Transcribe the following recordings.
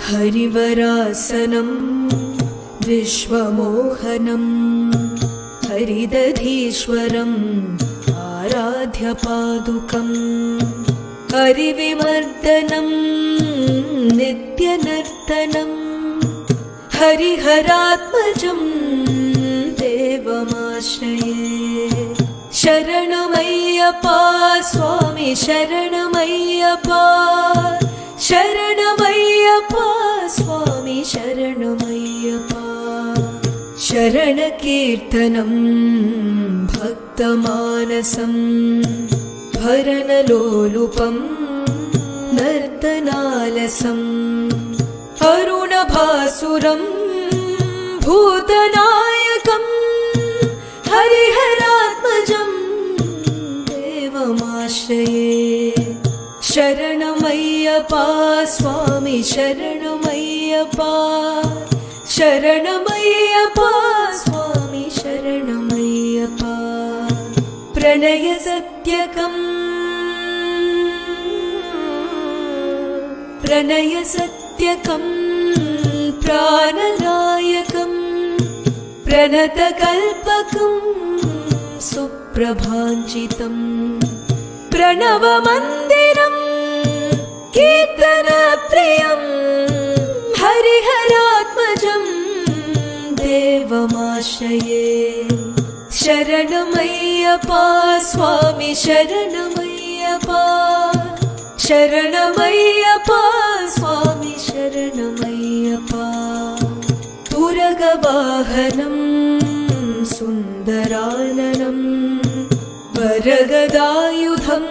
हरिवरासनं विश्वमोहनं हरिदधीश्वरम् आराध्यपादुकम् हरिविमर्दनं नित्यनर्तनं हरिहरात्मजं देवमाश्रये। शरणमय्यप्पा स्वामी शरणमय्यप्पा, शरणमय्यप्पा स्वामी शरणमय्यप्पा। शरणकीर्तनं भक्तमानसं भरणलोलुपं नर्तनालसं अरुणभासुरं भूतनायकं हरिहरात्मजं देवमाश्रये। शरणमय्यप्पा स्वामी शरणमय्यप्पा, शरणमय्यप्पा स्वामी शरणमय्यप्पा। प्रणयसत्यकं प्रणयसत्यकं प्राणनायकं प्रणतकल्पकं सुप्रभाञ्चितं प्रणवमन्दिरं कीर्तनप्रियं हरिहरात्मजं देवमाश्रये। शरणमय्यप्पा स्वामी शरणमय्यप्पा, शरणमय्यप्पा स्वामी शरणमय्यप्पा। तुरगवाहनं सुन्दराननं वरगदायुधं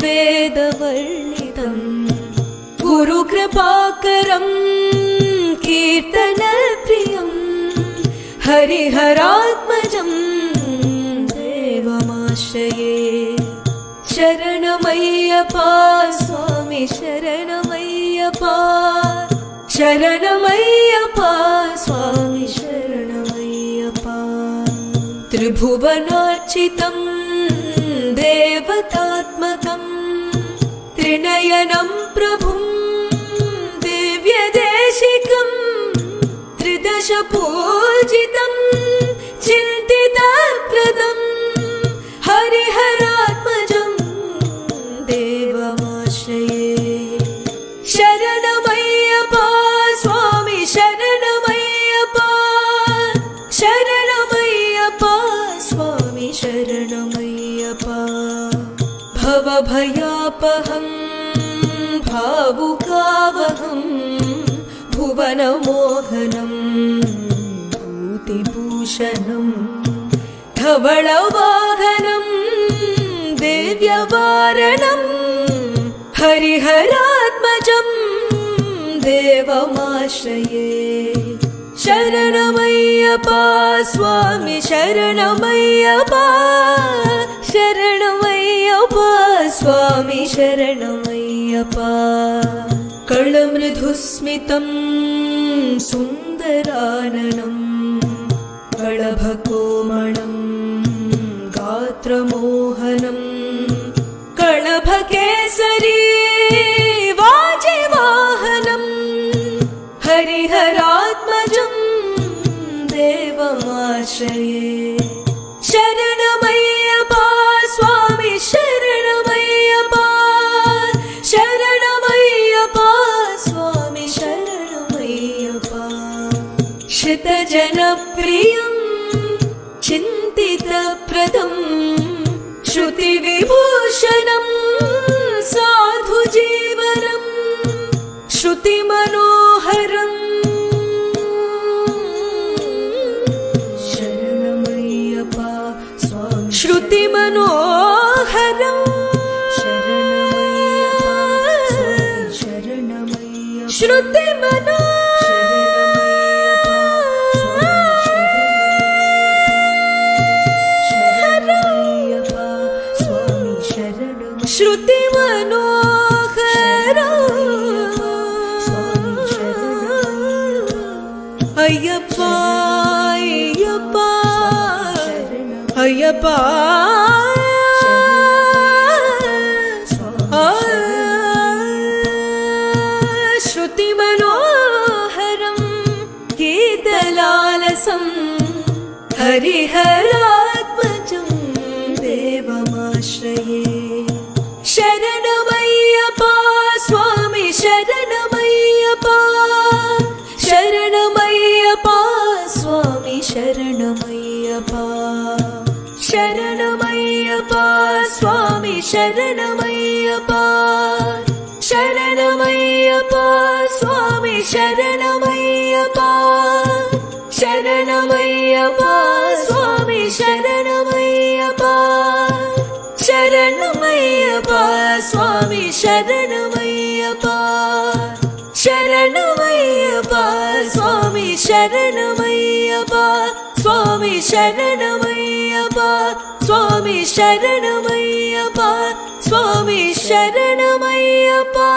वेदवर्णितं गुरुकृपाकरं कीर्तनप्रियं हरिहरात्मजं देवमाश्रये। शरणमय्यप्पा स्वामी शरणमय्यप्पा, शरणमय्यप्पा स्वामी शरणमय्यप्पा। त्रिभुवनार्चितं देवतात्मकं त्रिनयनं प्रभुं दिव्यदेशिकं त्रिदशपूजितं चिन्तितप्रदं हरिहरात्मजं देवमाश्रये। शरणमय्यप्पा स्वामी शरणमय्यप्पा, शरणमय्यप्पा स्वामी शरणमय्यप्पा। भवभयापहं भावुकावहं भुवनमोहनं भूतिभूषणं धवलवाहनं दिव्यवारणं हरिहरात्मजं देवमाश्रये। शरणमय्यप्पा स्वामी शरणमय्यप्पा, शरणमय्यप्पा स्वामी शरणमय्यप्पा। कळमृदुस्मितं सुन्दराननं कळभकोमलं गात्रमोहनं कळभकेसरी वाजिवाहनं हरिहरात्मजं देवमाश्रये। शरणमय्यप्पा स्वामी शरणमय्यप्पा, शरणमय्यप्पा स्वामी शरणमय्यप्पा। श्रितजनप्रियं चिन्तितप्रदं श्रुतिविभूषणं साधुजीवनं श्रुतिमनोहरं शरणमय्यप्पा स्वामी श्रुतिमनोहरं शरणमय्यप्पा शरणमय्यप्पा श्रुतिमनो श्रुतिमनोहरा अय्यप्पा अय्यप्पा अय्यप्पा श्रुति मनोहरं गीतलालसं हरिहरात्मजं देवमाश्रये शरणमय्यप्पा स्वामी शरणमय्यप्पा शरणमय्यप्पा स्वामी शरणमय्यप्पा शरणमय्यप्पा स्वामी शरणमय्यप्पा शरणमय्यप्पा स्वामी शरणमय्यप्पा शरणमय्यप्पा स्वामी शरणमय्यप्पा शरणमय्यप्पा स्वामी शरणमय्यप्पा शरणमय्यप्पा स्वामी शरणमय्यप्पा स्वामी शरणमय्यप्पा स्वामी शरणमय्यप्पा स्वामी शरणमय्यप्पा